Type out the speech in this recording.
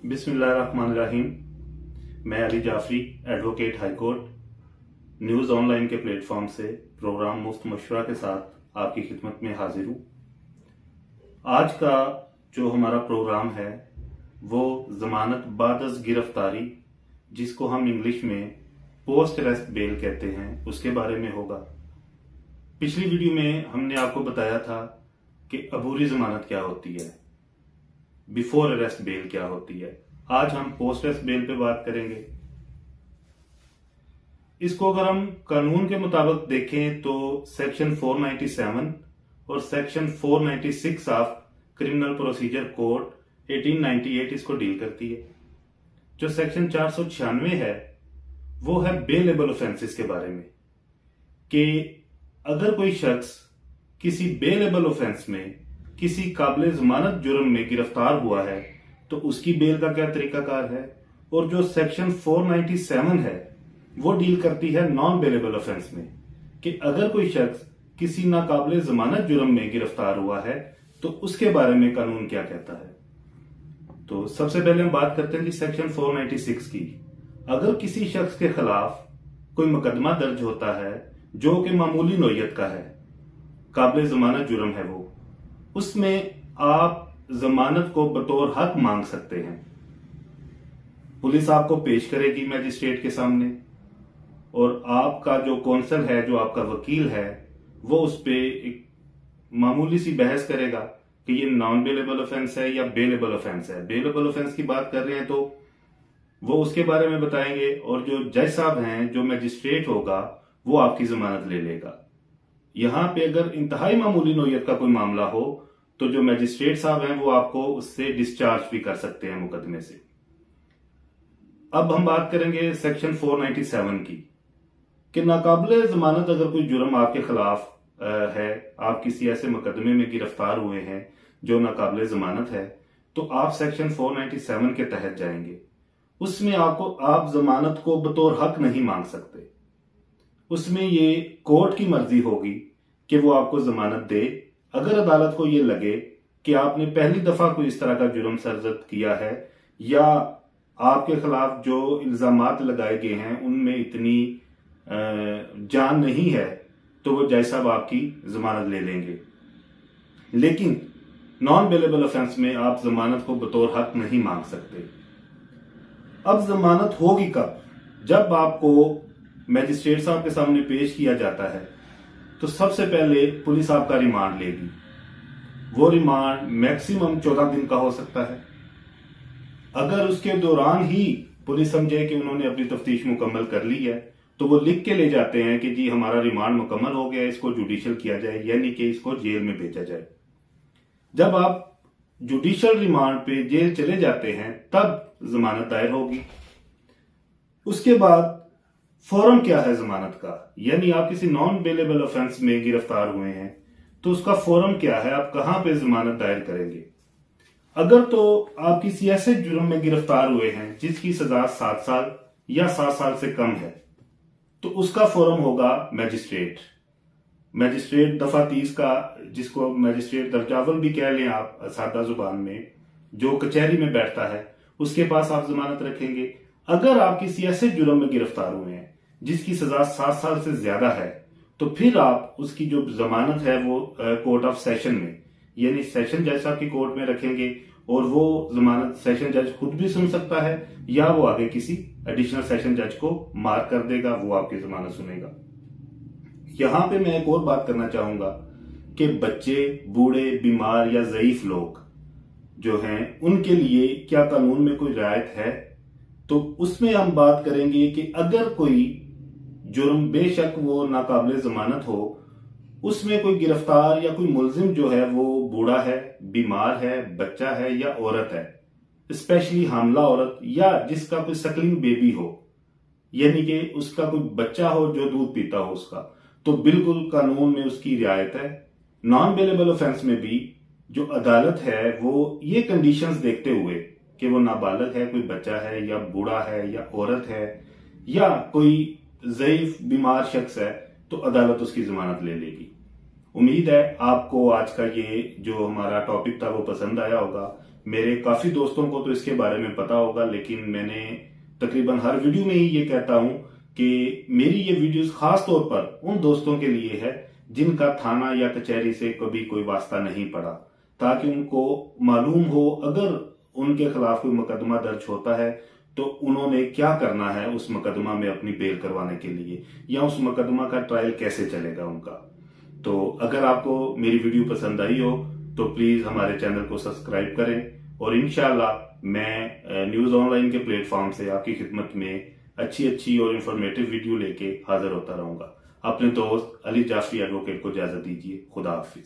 बिस्मिल्लाहिर्रहमानिर्रहीम। मैं Ali Jafri, advocate high court, news online के प्लेटफॉर्म से प्रोग्राम मुफ्त मशवरा के साथ आपकी खिदमत में हाजिर हूँ। आज का जो हमारा प्रोग्राम है वो जमानत बादस गिरफ्तारी, जिसको हम इंग्लिश में पोस्ट अरेस्ट बेल कहते हैं, उसके बारे में होगा। पिछली वीडियो में हमने आपको बताया था कि अबूरी जमानत क्या होती है, बिफोर अरेस्ट बेल क्या होती है। आज हम पोस्ट अरेस्ट बेल पे बात करेंगे। इसको अगर हम कानून के मुताबिक देखें तो सेक्शन 497 और section 496 of criminal procedure code 1898 इसको डील करती है। जो सेक्शन 496 है वो है बेलेबल ऑफेंसेस के बारे में, कि अगर कोई शख्स किसी बेलेबल ऑफेंस में किसी काबिल जमानत जुर्म में गिरफ्तार हुआ है तो उसकी बेल का क्या तरीकाकार है। और जो सेक्शन 497 है वो डील करती है नॉन बेलेबल ऑफेंस में, कि अगर कोई शख्स किसी नाकाबिल जमानत जुर्म में गिरफ्तार हुआ है तो उसके बारे में कानून क्या कहता है। तो सबसे पहले हम बात करते हैं जी सेक्शन 496 की। अगर किसी शख्स के खिलाफ कोई मुकदमा दर्ज होता है जो कि मामूली नौयत का है, काबिल जमानत जुर्म है वो, उसमें आप जमानत को बतौर हक मांग सकते हैं। पुलिस आपको पेश करेगी मैजिस्ट्रेट के सामने और आपका जो कौंसल है, जो आपका वकील है, वो उस पे एक मामूली सी बहस करेगा कि ये नॉन बेलेबल ऑफेंस है या बेलेबल ऑफेंस है। बेलेबल ऑफेंस की बात कर रहे हैं तो वो उसके बारे में बताएंगे, और जो जज साहब हैं, जो मैजिस्ट्रेट होगा, वो आपकी जमानत ले लेगा। यहां पे अगर इंतहाई मामूली नौयत का कोई मामला हो तो जो मैजिस्ट्रेट साहब हैं वो आपको उससे डिस्चार्ज भी कर सकते हैं मुकदमे से। अब हम बात करेंगे सेक्शन 497 की, कि नाकाबिल जमानत अगर कोई जुर्म आपके खिलाफ है, आप किसी ऐसे मुकदमे में गिरफ्तार हुए हैं जो नाकाबिल जमानत है, तो आप सेक्शन 497 के तहत जाएंगे। उसमें आप जमानत को बतौर हक नहीं मांग सकते। उसमें ये कोर्ट की मर्जी होगी कि वो आपको जमानत दे। अगर अदालत को ये लगे कि आपने पहली दफा कोई इस तरह का जुर्म सरजद किया है या आपके खिलाफ जो इल्जामात लगाए गए हैं उनमें इतनी जान नहीं है, तो वो जज साहब आपकी जमानत ले लेंगे। लेकिन नॉन बेलेबल ऑफेंस में आप जमानत को बतौर हक नहीं मांग सकते। अब जमानत होगी कब? जब आपको मैजिस्ट्रेट साहब के सामने पेश किया जाता है तो सबसे पहले पुलिस आपका रिमांड लेगी। वो रिमांड मैक्सिमम 14 दिन का हो सकता है। अगर उसके दौरान ही पुलिस समझे कि उन्होंने अपनी तफ्तीश मुकम्मल कर ली है तो वो लिख के ले जाते हैं कि जी हमारा रिमांड मुकम्मल हो गया, इसको जुडिशियल किया जाए, यानी कि इसको जेल में भेजा जाए। जब आप जुडिशियल रिमांड पे जेल चले जाते हैं तब जमानत दायर होगी। उसके बाद फॉर्म क्या है जमानत का, यानी आप किसी नॉन बेलेबल ऑफेंस में गिरफ्तार हुए हैं तो उसका फॉर्म क्या है, आप कहां पे जमानत दायर करेंगे। अगर तो आप किसी ऐसे जुर्म में गिरफ्तार हुए हैं जिसकी सजा 7 साल या 7 साल से कम है, तो उसका फॉर्म होगा मैजिस्ट्रेट दफा 30 का, जिसको मैजिस्ट्रेट दर्जावल भी कह लें आप सादा जुबान में, जो कचहरी में बैठता है, उसके पास आप जमानत रखेंगे। अगर आप किसी ऐसे जुर्म में गिरफ्तार हुए हैं जिसकी सजा 7 साल से ज्यादा है, तो फिर आप उसकी जो जमानत है वो कोर्ट ऑफ सेशन में, यानी सेशन जज साहब की कोर्ट में रखेंगे, और वो जमानत सेशन जज खुद भी सुन सकता है या वो आगे किसी एडिशनल सेशन जज को मार्क कर देगा, वो आपकी जमानत सुनेगा। यहां पे मैं एक और बात करना चाहूंगा कि बच्चे, बूढ़े, बीमार या ज़ईफ लोग जो हैं उनके लिए क्या कानून में कोई रियायत है। तो उसमें हम बात करेंगे कि अगर कोई जुर्म, बेशक वो नाकाबिल जमानत हो, उसमें कोई गिरफ्तार या कोई मुलजिम जो है वो बूढ़ा है, बीमार है, बच्चा है या औरत है, स्पेशली हामला औरत, या जिसका कोई सकलिंग बेबी हो, यानी कि उसका कोई बच्चा हो जो दूध पीता हो उसका, तो बिल्कुल कानून में उसकी रियायत है। नॉन बेलेबल ऑफेंस में भी जो अदालत है वो ये कंडीशंस देखते हुए कि वो नाबालिग है, कोई बच्चा है या बूढ़ा है या औरत है या कोई ज़ईफ बीमार शख्स है, तो अदालत उसकी जमानत ले लेगी। उम्मीद है आपको आज का ये जो हमारा टॉपिक था वो पसंद आया होगा। मेरे काफी दोस्तों को तो इसके बारे में पता होगा, लेकिन मैंने तकरीबन हर वीडियो में ही ये कहता हूं कि मेरी ये वीडियोस खास तौर पर उन दोस्तों के लिए है जिनका थाना या कचहरी से कभी कोई वास्ता नहीं पड़ा, ताकि उनको मालूम हो अगर उनके खिलाफ कोई मुकदमा दर्ज होता है तो उन्होंने क्या करना है उस मुकदमा में अपनी बेल करवाने के लिए, या उस मुकदमा का ट्रायल कैसे चलेगा उनका। तो अगर आपको मेरी वीडियो पसंद आई हो तो प्लीज हमारे चैनल को सब्सक्राइब करें, और इंशाल्लाह मैं न्यूज ऑनलाइन के प्लेटफॉर्म से आपकी खिदमत में अच्छी और इंफॉर्मेटिव वीडियो लेके हाजिर होता रहूंगा। अपने दोस्त अली जाफरी एडवोकेट को इजाजत दीजिए। खुदा हाफिज।